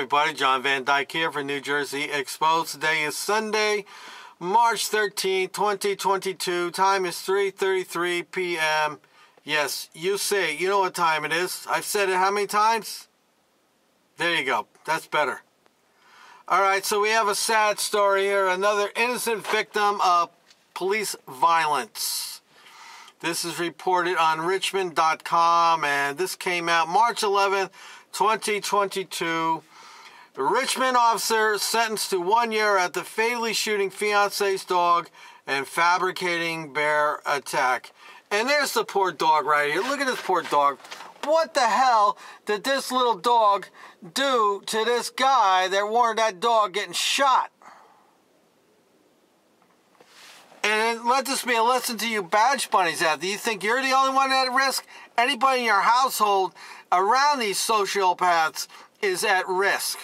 everybody, John Van Dyke here for New Jersey Exposed. Today is Sunday, March 13, 2022. Time is 3:33 p.m. Yes, you say, you know what time it is. I've said it how many times? There you go. That's better. Alright, so we have a sad story here. Another innocent victim of police violence. This is reported on Richmond.com, and this came out March 11th, 2022. The Richmond officer sentenced to 1 year after fatally shooting fiance's dog and fabricating bear attack. And there's the poor dog right here. Look at this poor dog. What the hell did this little dog do to this guy that warned that dog getting shot? And let this be a lesson to you badge bunnies out there. You think you're the only one at risk? Anybody in your household around these sociopaths is at risk.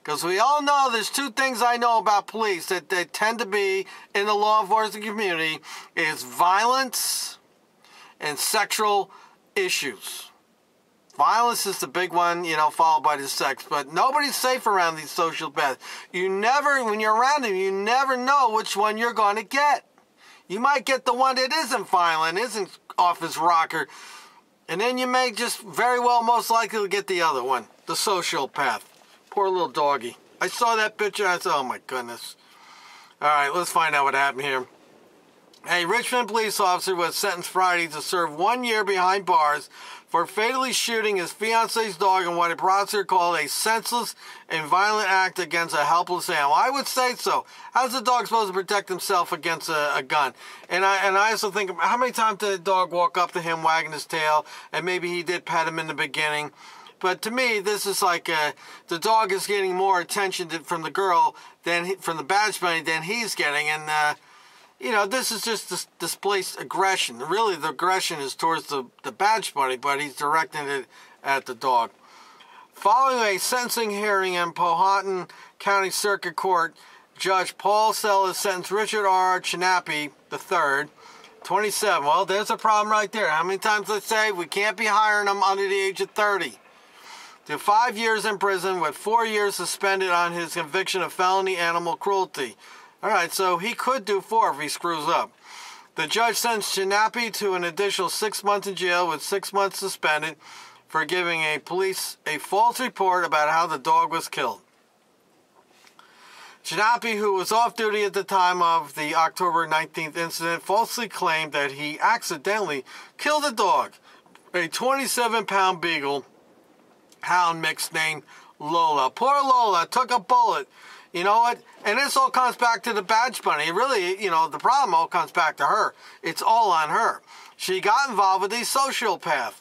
Because we all know there's two things I know about police that they tend to be in the law enforcement community is violence and sexual issues. Violence is the big one, followed by the sex. But nobody's safe around these sociopaths. When you're around them, you never know which one you're going to get. You might get the one that isn't violent, isn't off his rocker. And then you may just very well most likely get the other one, the sociopath. Poor little doggy. I saw that picture, I said, oh my goodness. All right, let's find out what happened here. A Richmond police officer was sentenced Friday to serve 1 year behind bars for fatally shooting his fiance's dog in what a prosecutor called a senseless and violent act against a helpless animal. I would say so. How's the dog supposed to protect himself against a gun? And I also think, how many times did the dog walk up to him wagging his tail, and maybe he did pet him in the beginning? But to me, this is like the dog is getting more attention from the girl from the badge bunny than he's getting, and this is just displaced aggression. Really, the aggression is towards the badge bunny, but he's directing it at the dog. Following a sentencing hearing in Powhatan County Circuit Court, Judge Paul Sellers sentenced Richard R. Chinappy III, 27. Well, there's a problem right there. How many times I say we can't be hiring them under the age of 30? To 5 years in prison with 4 years suspended on his conviction of felony animal cruelty. All right, so he could do 4 if he screws up. The judge sentenced Chinappy to an additional 6 months in jail with 6 months suspended for giving police a false report about how the dog was killed. Chinappy, who was off duty at the time of the October 19th incident, falsely claimed that he accidentally killed a dog, a 27-pound beagle hound mix named Lola. Poor Lola took a bullet. You know what? And this all comes back to the badge bunny. Really, the problem all comes back to her. It's all on her. She got involved with a sociopath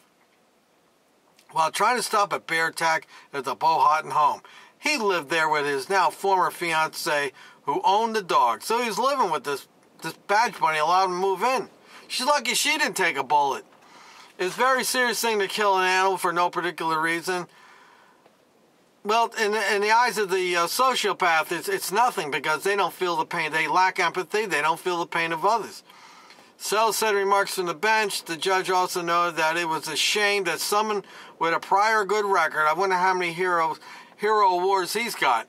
while trying to stop a bear attack at the Powhatan home. He lived there with his now former fiance who owned the dog. So he was living with this badge bunny, allowed him to move in. She's lucky she didn't take a bullet. It's a very serious thing to kill an animal for no particular reason. Well, in the eyes of the sociopath, it's nothing because they don't feel the pain. They lack empathy. They don't feel the pain of others. Sellers said remarks from the bench. The judge also noted that it was a shame that someone with a prior good record, I wonder how many hero awards he's got,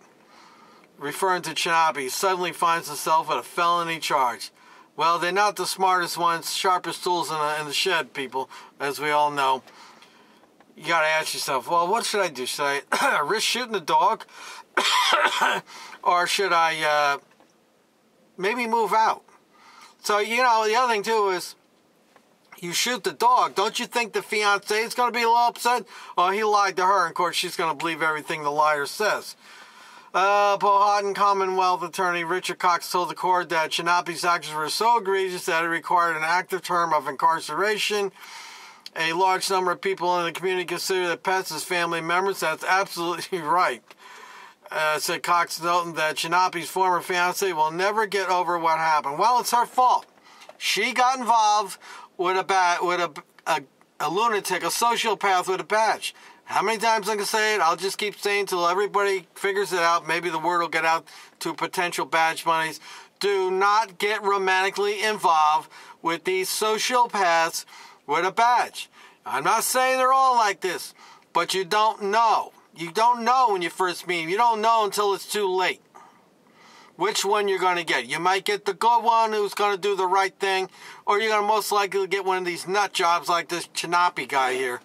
referring to Chinappy, suddenly finds himself with a felony charge. Well, they're not the smartest ones, sharpest tools in the shed, people, as we all know. You got to ask yourself, well, what should I do? Should I risk shooting the dog? Or should I maybe move out? So, the other thing, too, is you shoot the dog. Don't you think the fiancé is going to be a little upset? Oh, he lied to her. And of course, she's going to believe everything the liar says. Powhatan Commonwealth Attorney Richard Cox told the court that Chinappy's actions were so egregious that it required an active term of incarceration. A large number of people in the community consider their pets as family members. That's absolutely right. Said Cox, noting that Chinappy's former fiancé will never get over what happened. Well, it's her fault. She got involved with a lunatic, a sociopath with a badge. How many times I can say it? I'll just keep saying until everybody figures it out. Maybe the word will get out to potential badge bunnies. Do not get romantically involved with these sociopaths with a badge. I'm not saying they're all like this, but you don't know. You don't know when you first meet him. You don't know until it's too late which one you're going to get. You might get the good one who's going to do the right thing, or you're going to most likely get one of these nut jobs like this Chinapi guy here.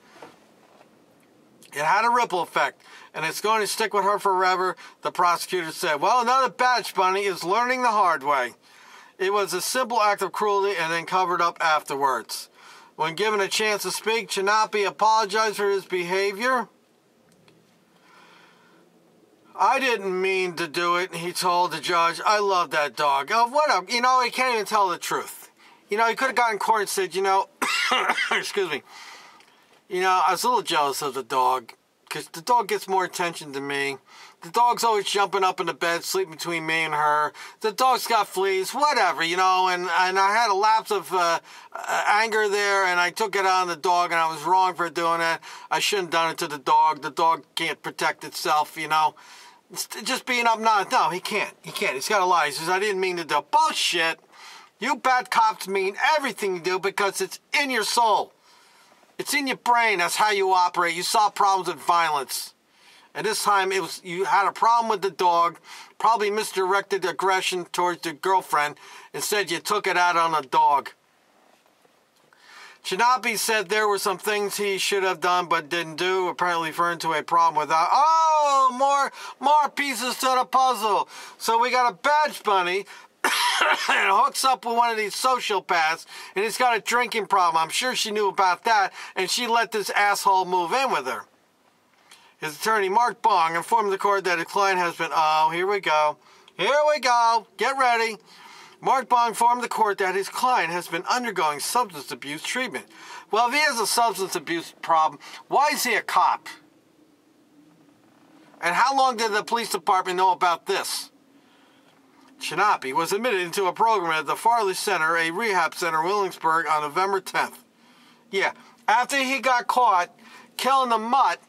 It had a ripple effect, and it's going to stick with her forever, the prosecutor said. Well, another badge bunny is learning the hard way. It was a simple act of cruelty and then covered up afterwards. When given a chance to speak, Chinapi apologized for his behavior. I didn't mean to do it, he told the judge. I love that dog. Oh, what he can't even tell the truth. He could have gotten in court and said, excuse me. I was a little jealous of the dog because the dog gets more attention than me. The dog's always jumping up in the bed, sleeping between me and her. The dog's got fleas, whatever, and I had a lapse of anger there, and I took it on the dog, and I was wrong for doing that. I shouldn't have done it to the dog. The dog can't protect itself, It's just being obnoxious. No, he can't. He's got a lie. He says, I didn't mean to do it. Bullshit. You bad cops mean everything you do because it's in your soul. It's in your brain. That's how you operate. You solve problems with violence. And this time, you had a problem with the dog, probably misdirected aggression towards the girlfriend. Instead, you took it out on the dog. Chinapi said there were some things he should have done but didn't do, apparently referring to a problem without... Oh, more pieces to the puzzle. So we got a badge bunny and hooks up with one of these sociopaths, and he's got a drinking problem. I'm sure she knew about that, and she let this asshole move in with her. His attorney, Mark Bong, informed the court that his client has been... Oh, here we go. Here we go. Get ready. Mark Bong informed the court that his client has been undergoing substance abuse treatment. Well, if he has a substance abuse problem, why is he a cop? And how long did the police department know about this? Chinapi was admitted into a program at the Farley Center, a rehab center in Williamsburg, on November 10th. Yeah, after he got caught killing the mutt,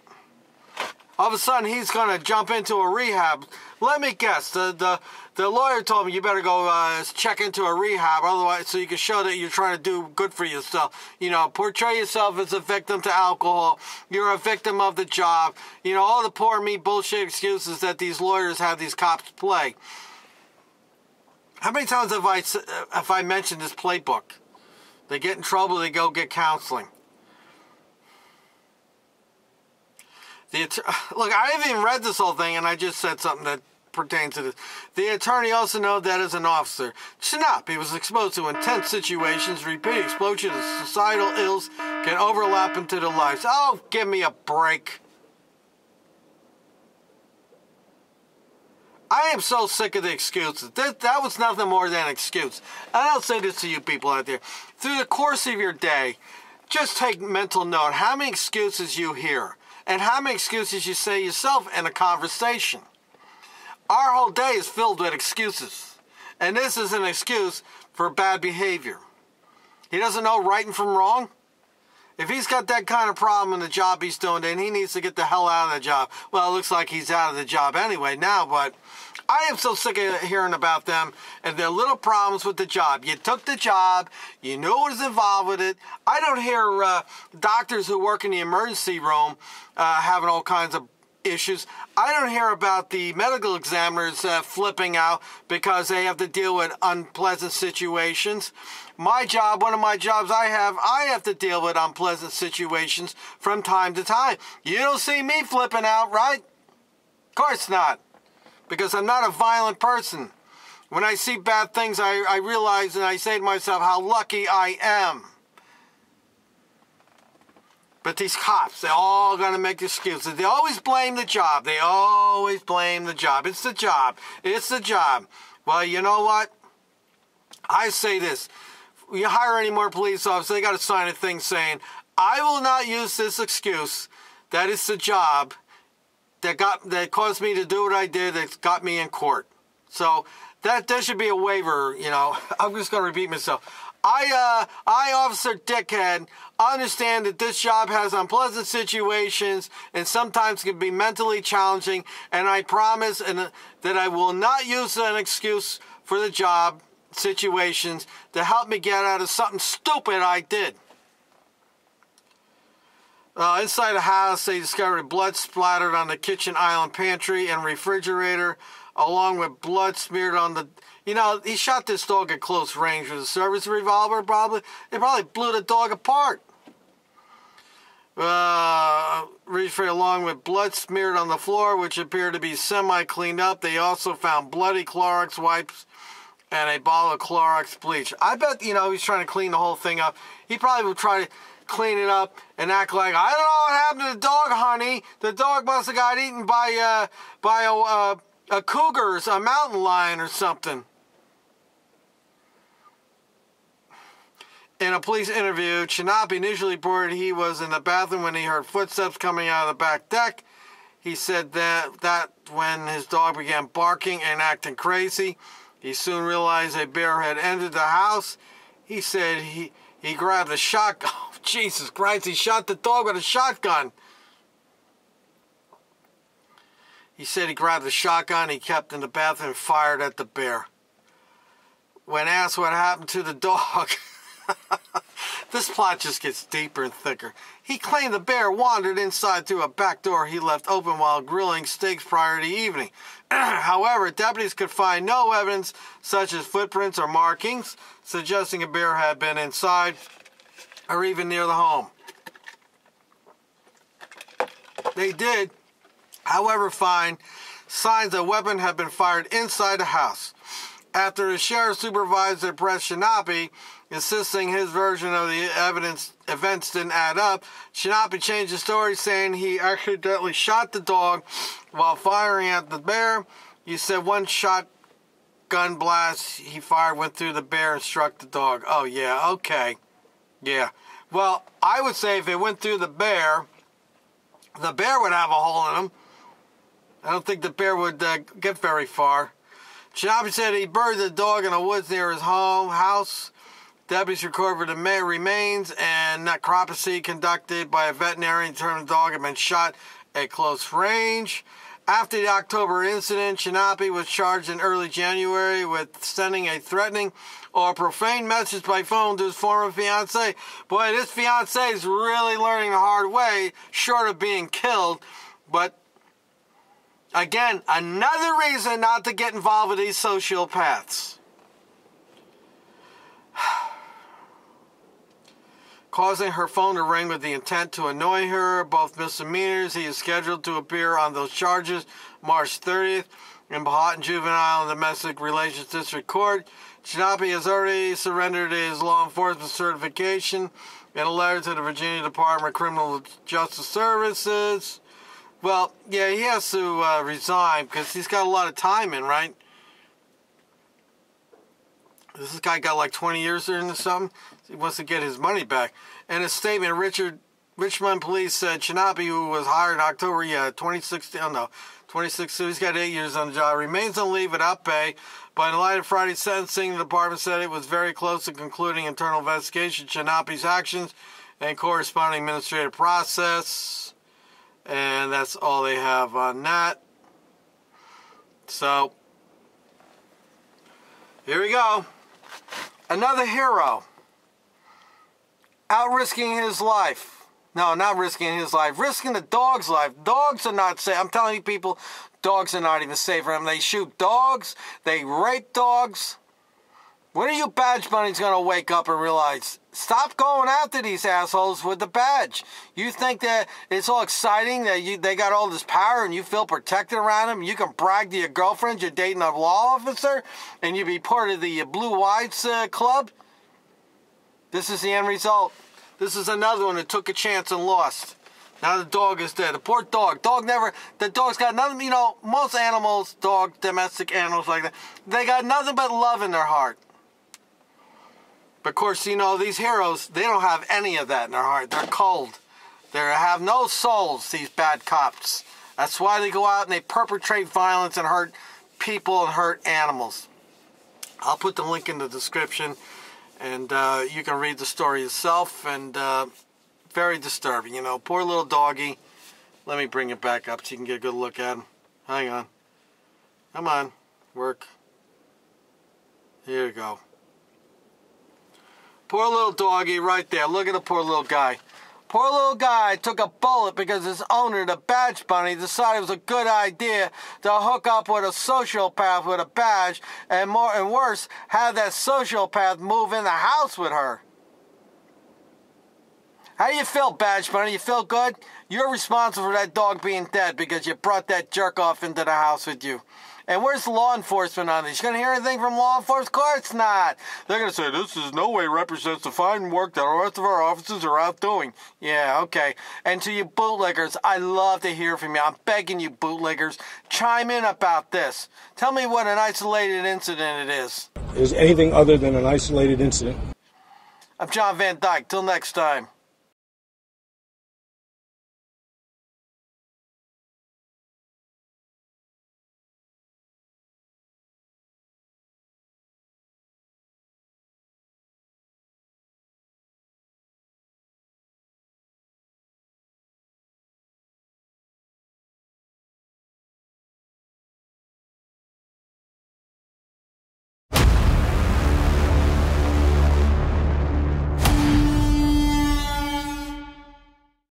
all of a sudden he's going to jump into a rehab. Let me guess, the lawyer told me you better go check into a rehab, otherwise, so you can show that you're trying to do good for yourself. Portray yourself as a victim to alcohol. You're a victim of the job. All the poor me bullshit excuses that these lawyers have these cops play. How many times have I mentioned this playbook? They get in trouble, they go get counseling. Look, I haven't even read this whole thing, and I just said something that pertains to this. The attorney also noted that as an officer, Chinapi was exposed to intense situations. Repeated exposure to societal ills can overlap into their lives. Oh, give me a break. I am so sick of the excuses. That was nothing more than an excuse. And I'll say this to you people out there. Through the course of your day, just take mental note how many excuses you hear and how many excuses you say yourself in a conversation. Our whole day is filled with excuses. And this is an excuse for bad behavior. He doesn't know right and from wrong. If he's got that kind of problem in the job he's doing, then he needs to get the hell out of the job. Well, it looks like he's out of the job anyway now, but I am so sick of hearing about them and their little problems with the job. You took the job. You knew what was involved with it. I don't hear doctors who work in the emergency room having all kinds of issues. I don't hear about the medical examiners flipping out because they have to deal with unpleasant situations. My job, one of my jobs I have to deal with unpleasant situations from time to time. You don't see me flipping out, right? Of course not. Because I'm not a violent person. When I see bad things, I realize and I say to myself how lucky I am. But these cops, they're all going to make excuses. They always blame the job. They always blame the job. It's the job. It's the job. Well, you know what? I say this. You hire any more police officers, they got to sign a thing saying, I will not use this excuse that it's the job that caused me to do what I did, that got me in court. So there should be a waiver, I'm just going to repeat myself. I, Officer Dickhead, understand that this job has unpleasant situations and sometimes can be mentally challenging, and I promise that I will not use an excuse for the job situations to help me get out of something stupid I did. Inside the house, they discovered blood splattered on the kitchen island pantry and refrigerator, along with blood smeared on the... You know, he shot this dog at close range with a service revolver, probably. They probably blew the dog apart. Along with blood smeared on the floor, which appeared to be semi-cleaned up. They also found bloody Clorox wipes and a bottle of Clorox bleach. I bet, you know, he's trying to clean the whole thing up. He probably would try to clean it up and act like, I don't know what happened to the dog, honey. The dog must have got eaten by a cougar, a mountain lion or something. In a police interview, Chinapi initially reported he was in the bathroom when he heard footsteps coming out of the back deck. He said that when his dog began barking and acting crazy, he soon realized a bear had entered the house. He said he grabbed a shotgun. Oh, Jesus Christ, he shot the dog with a shotgun. He said he grabbed the shotgun he kept in the bathroom and fired at the bear. When asked what happened to the dog... This plot just gets deeper and thicker. He claimed the bear wandered inside through a back door he left open while grilling steaks prior to evening. However, deputies could find no evidence such as footprints or markings suggesting a bear had been inside or even near the home. They did, however, find signs a weapon had been fired inside the house. After the sheriff supervisor pressed Chinapi, insisting his version of the events didn't add up, Chinapi changed the story, saying he accidentally shot the dog while firing at the bear. He said one shotgun blast he fired went through the bear and struck the dog. Oh, yeah, okay. Yeah. Well, I would say if it went through the bear would have a hole in him. I don't think the bear would get very far. Chinapi said he buried the dog in the woods near his house. Deputies recovered the remains, and necropsy conducted by a veterinarian determined the dog had been shot at close range. After the October incident, Chinapi was charged in early January with sending a threatening or profane message by phone to his former fiance. Boy, this fiance is really learning the hard way, short of being killed. But again, another reason not to get involved with these sociopaths. Causing her phone to ring with the intent to annoy her, both misdemeanors. He is scheduled to appear on those charges March 30th in Powhatan Juvenile and Domestic Relations District Court. Chinapi has already surrendered his law enforcement certification in a letter to the Virginia Department of Criminal Justice Services. Well, yeah, he has to resign because he's got a lot of time in, right? This guy got like 20 years there or something. He wants to get his money back. In a statement, Richmond police said Chinapi, who was hired in October 2016, he's got 8 years on the job, remains on leave without pay. But in light of Friday's sentencing, the department said it was very close to concluding internal investigation of Chinapi's actions and corresponding administrative process. And that's all they have on that. So, here we go. Another hero. Out risking his life. No, not risking his life. Risking the dog's life. Dogs are not safe. I'm telling you people, dogs are not even safe for them. They shoot dogs. They rape dogs. When are you badge bunnies going to wake up and realize, stop going after these assholes with the badge? You think that it's all exciting that they got all this power and you feel protected around them? You can brag to your girlfriend you're dating a law officer and you be part of the Blue Whites Club? This is the end result. This is another one that took a chance and lost. Now the dog is dead. The poor dog. The dog's got nothing, you know, most animals, dogs, domestic animals like that, they got nothing but love in their heart. But of course, you know, these heroes, they don't have any of that in their heart. They're cold. They have no souls, these bad cops. That's why they go out and they perpetrate violence and hurt people and hurt animals. I'll put the link in the description, and you can read the story yourself. And very disturbing, you know. Poor little doggy. Let me bring it back up so you can get a good look at him. Hang on. Come on. Work. Here you go. Poor little doggy right there. Look at the poor little guy. Poor little guy took a bullet because his owner, the badge bunny, decided it was a good idea to hook up with a sociopath with a badge, and worse, have that sociopath move in the house with her. How do you feel, badge bunny? You feel good? You're responsible for that dog being dead because you brought that jerk off into the house with you. And where's law enforcement on this? You gonna hear anything from law enforcement? Of course not. They're gonna say this is no way represents the fine work that the rest of our officers are out doing. Yeah, okay. And to you bootleggers, I love to hear from you. I'm begging you bootleggers, chime in about this. Tell me what an isolated incident it is. Is anything other than an isolated incident. I'm John Van Dyke. Till next time.